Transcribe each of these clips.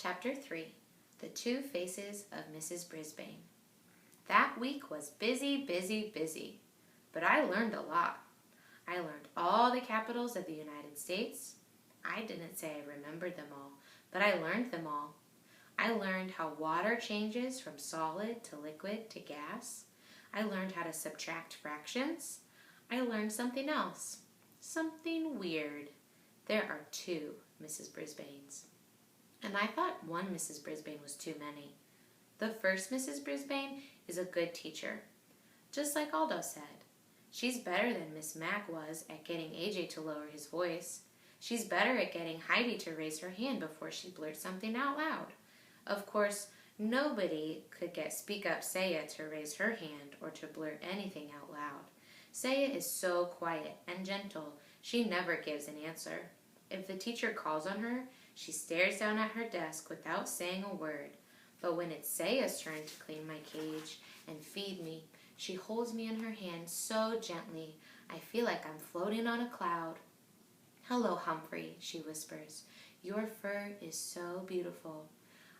Chapter 3, The Two Faces of Mrs. Brisbane. That week was busy, busy, busy. But I learned a lot. I learned all the capitals of the United States. I didn't say I remembered them all, but I learned them all. I learned how water changes from solid to liquid to gas. I learned how to subtract fractions. I learned something else. Something weird. There are two Mrs. Brisbanes. And I thought one Mrs. Brisbane was too many. The first Mrs. Brisbane is a good teacher. Just like Aldo said. She's better than Miss Mac was at getting AJ to lower his voice. She's better at getting Heidi to raise her hand before she blurts something out loud. Of course, nobody could get Speak Up Saya to raise her hand or to blurt anything out loud. Saya is so quiet and gentle, she never gives an answer. If the teacher calls on her, she stares down at her desk without saying a word. But when it's Saya's turn to clean my cage and feed me, she holds me in her hand so gently, I feel like I'm floating on a cloud. "Hello, Humphrey," she whispers. "Your fur is so beautiful."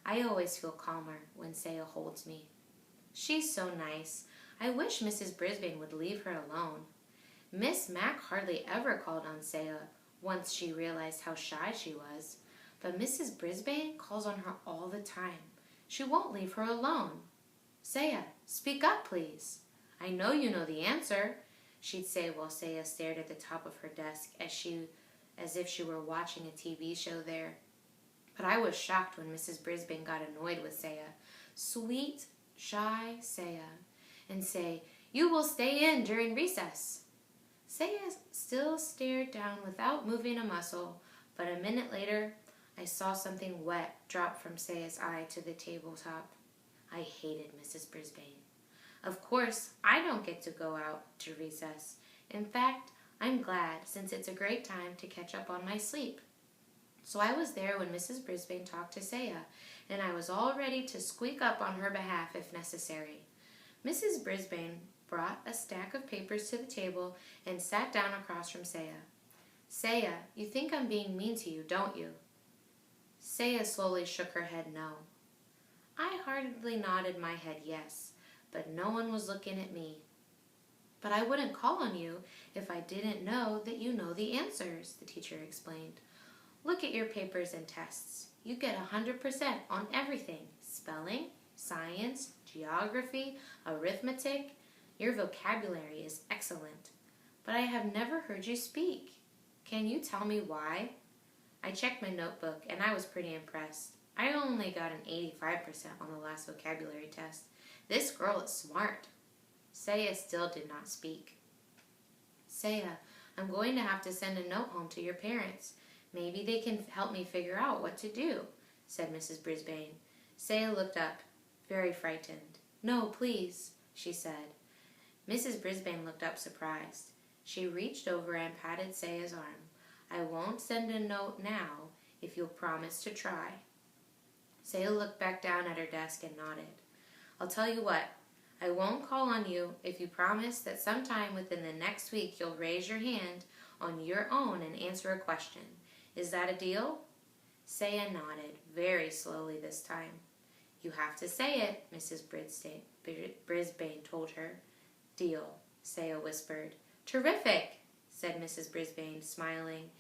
I always feel calmer when Saya holds me. She's so nice. I wish Mrs. Brisbane would leave her alone. Miss Mac hardly ever called on Saya once she realized how shy she was. But Mrs. Brisbane calls on her all the time. She won't leave her alone. "Saya, speak up, please." "I know you know the answer," she'd say while Saya stared at the top of her desk as if she were watching a TV show there. But I was shocked when Mrs. Brisbane got annoyed with Saya. Sweet, shy Saya. And say, "You will stay in during recess." Saya still stared down without moving a muscle, but a minute later, I saw something wet drop from Saya's eye to the tabletop. I hated Mrs. Brisbane. Of course, I don't get to go out to recess. In fact, I'm glad, since it's a great time to catch up on my sleep. So I was there when Mrs. Brisbane talked to Saya, and I was all ready to squeak up on her behalf if necessary. Mrs. Brisbane brought a stack of papers to the table and sat down across from Saya. "Saya, you think I'm being mean to you, don't you?" Saya slowly shook her head no. I hardly nodded my head yes, but no one was looking at me. "But I wouldn't call on you if I didn't know that you know the answers," the teacher explained. "Look at your papers and tests. You get 100% on everything. Spelling, science, geography, arithmetic. Your vocabulary is excellent. But I have never heard you speak. Can you tell me why?" I checked my notebook, and I was pretty impressed. I only got an 85% on the last vocabulary test. This girl is smart. Saya still did not speak. "Saya, I'm going to have to send a note home to your parents. Maybe they can help me figure out what to do," said Mrs. Brisbane. Saya looked up, very frightened. "No, please," she said. Mrs. Brisbane looked up surprised. She reached over and patted Saya's arm. "I won't send a note now if you'll promise to try." Saya looked back down at her desk and nodded. "I'll tell you what. I won't call on you if you promise that sometime within the next week you'll raise your hand on your own and answer a question. Is that a deal?" Saya nodded, very slowly this time. "You have to say it," Mrs. Brisbane told her. "Deal," Saya whispered. "Terrific," said Mrs. Brisbane, smiling.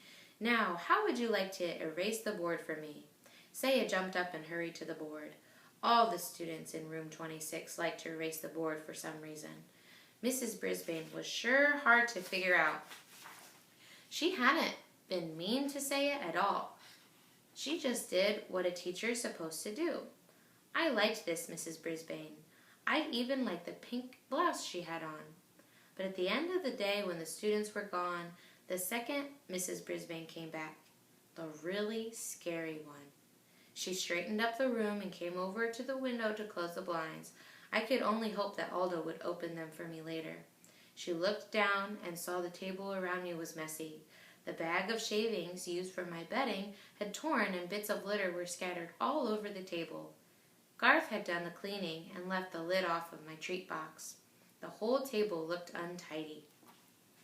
"Now, how would you like to erase the board for me?" Saya jumped up and hurried to the board. All the students in room 26 liked to erase the board for some reason. Mrs. Brisbane was sure hard to figure out. She hadn't been mean to Saya at all. She just did what a teacher is supposed to do. I liked this Mrs. Brisbane. I even liked the pink blouse she had on. But at the end of the day, when the students were gone, the second Mrs. Brisbane came back, the really scary one. She straightened up the room and came over to the window to close the blinds. I could only hope that Aldo would open them for me later. She looked down and saw the table around me was messy. The bag of shavings used for my bedding had torn and bits of litter were scattered all over the table. Garth had done the cleaning and left the lid off of my treat box. The whole table looked untidy.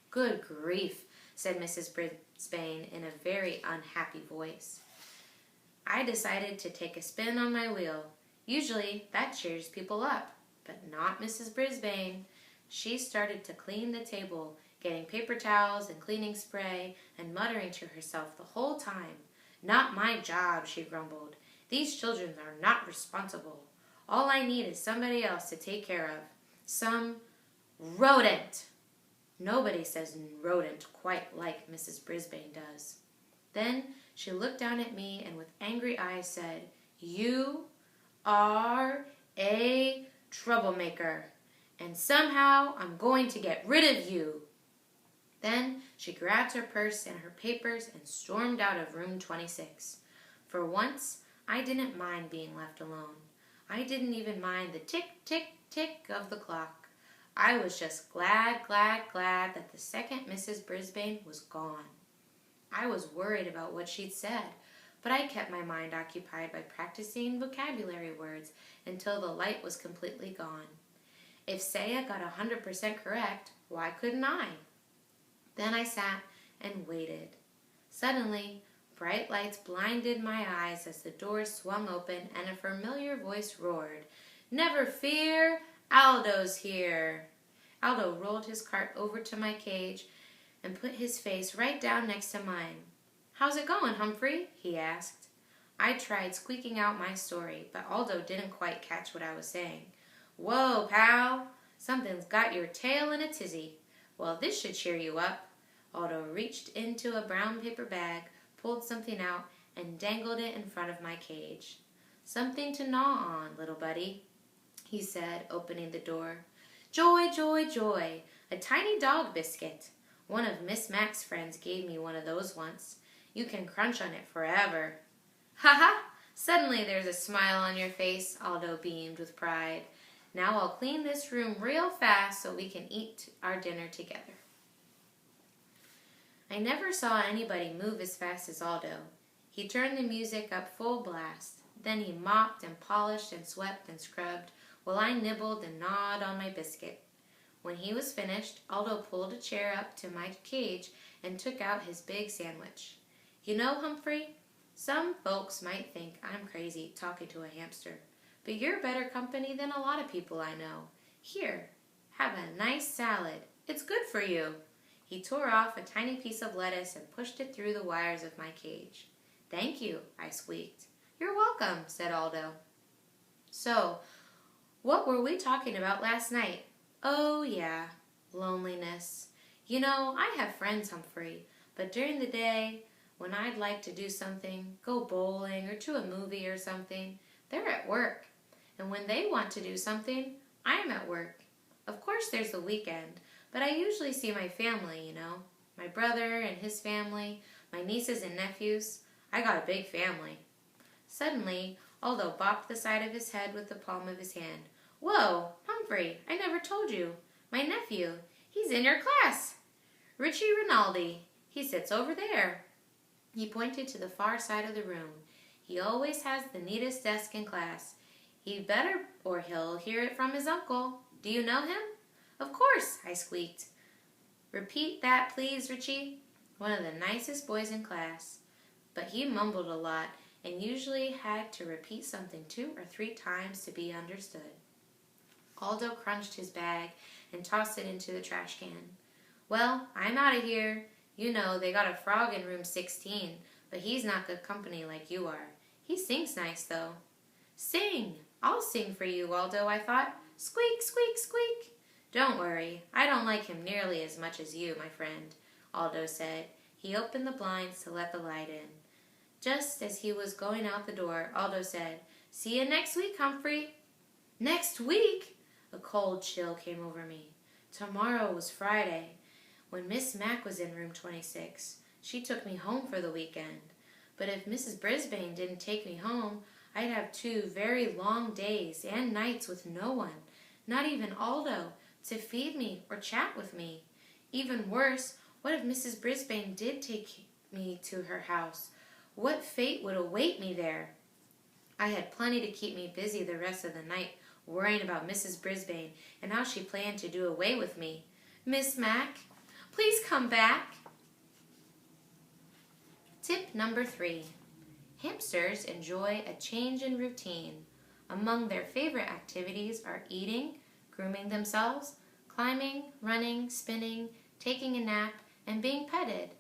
"Good grief," said Mrs. Brisbane in a very unhappy voice. I decided to take a spin on my wheel. Usually that cheers people up, but not Mrs. Brisbane. She started to clean the table, getting paper towels and cleaning spray and muttering to herself the whole time. "Not my job," she grumbled. "These children are not responsible. All I need is somebody else to take care of. Some rodent." Nobody says rodent quite like Mrs. Brisbane does. Then she looked down at me and with angry eyes said, "You are a troublemaker, and somehow I'm going to get rid of you." Then she grabbed her purse and her papers and stormed out of room 26. For once, I didn't mind being left alone. I didn't even mind the tick, tick, tick of the clock. I was just glad that the second Mrs. Brisbane was gone. I was worried about what she'd said, but I kept my mind occupied by practicing vocabulary words until the light was completely gone. If Saya got 100% correct, why couldn't I? Then I sat and waited. Suddenly, bright lights blinded my eyes as the door swung open and a familiar voice roared, "Never fear, Aldo's here." Aldo rolled his cart over to my cage and put his face right down next to mine. "How's it going, Humphrey?" he asked. I tried squeaking out my story, but Aldo didn't quite catch what I was saying. "Whoa, pal! Something's got your tail in a tizzy. Well, this should cheer you up." Aldo reached into a brown paper bag, pulled something out, and dangled it in front of my cage. "Something to gnaw on, little buddy," he said, opening the door. "Joy, joy, joy! A tiny dog biscuit. One of Miss Mac's friends gave me one of those once. You can crunch on it forever." "Ha ha! Suddenly there's a smile on your face," Aldo beamed with pride. "Now I'll clean this room real fast so we can eat our dinner together." I never saw anybody move as fast as Aldo. He turned the music up full blast. Then he mopped and polished and swept and scrubbed while I nibbled and gnawed on my biscuit. When he was finished, Aldo pulled a chair up to my cage and took out his big sandwich. "You know, Humphrey, some folks might think I'm crazy talking to a hamster, but you're better company than a lot of people I know. Here, have a nice salad. It's good for you." He tore off a tiny piece of lettuce and pushed it through the wires of my cage. "Thank you," I squeaked. "You're welcome," said Aldo. "So, what were we talking about last night?" "Oh, yeah, loneliness. You know, I have friends, Humphrey, but during the day, when I'd like to do something, go bowling or to a movie or something, they're at work. And when they want to do something, I am at work. Of course there's the weekend, but I usually see my family, you know. My brother and his family, my nieces and nephews. I got a big family." Suddenly, Aldo bopped the side of his head with the palm of his hand. "Whoa, Humphrey, I never told you. My nephew, he's in your class. Richie Rinaldi. He sits over there." He pointed to the far side of the room. "He always has the neatest desk in class. He'd better or he'll hear it from his uncle. Do you know him?" "Of course," I squeaked. "Repeat that, please, Richie." One of the nicest boys in class. But he mumbled a lot and usually had to repeat something 2 or 3 times to be understood. Aldo crunched his bag and tossed it into the trash can. "Well, I'm out of here. You know, they got a frog in room 16, but he's not good company like you are. He sings nice, though." "Sing! I'll sing for you, Aldo," I thought. "Squeak, squeak, squeak." "Don't worry. I don't like him nearly as much as you, my friend," Aldo said. He opened the blinds to let the light in. Just as he was going out the door, Aldo said, "See you next week, Humphrey." Next week? A cold chill came over me. Tomorrow was Friday. When Miss Mac was in room 26, she took me home for the weekend. But if Mrs. Brisbane didn't take me home, I'd have 2 very long days and nights with no one, not even Aldo, to feed me or chat with me. Even worse, what if Mrs. Brisbane did take me to her house? What fate would await me there? I had plenty to keep me busy the rest of the night, worrying about Mrs. Brisbane and how she planned to do away with me. "Miss Mac, please come back." Tip number 3. Hamsters enjoy a change in routine. Among their favorite activities are eating, grooming themselves, climbing, running, spinning, taking a nap, and being petted.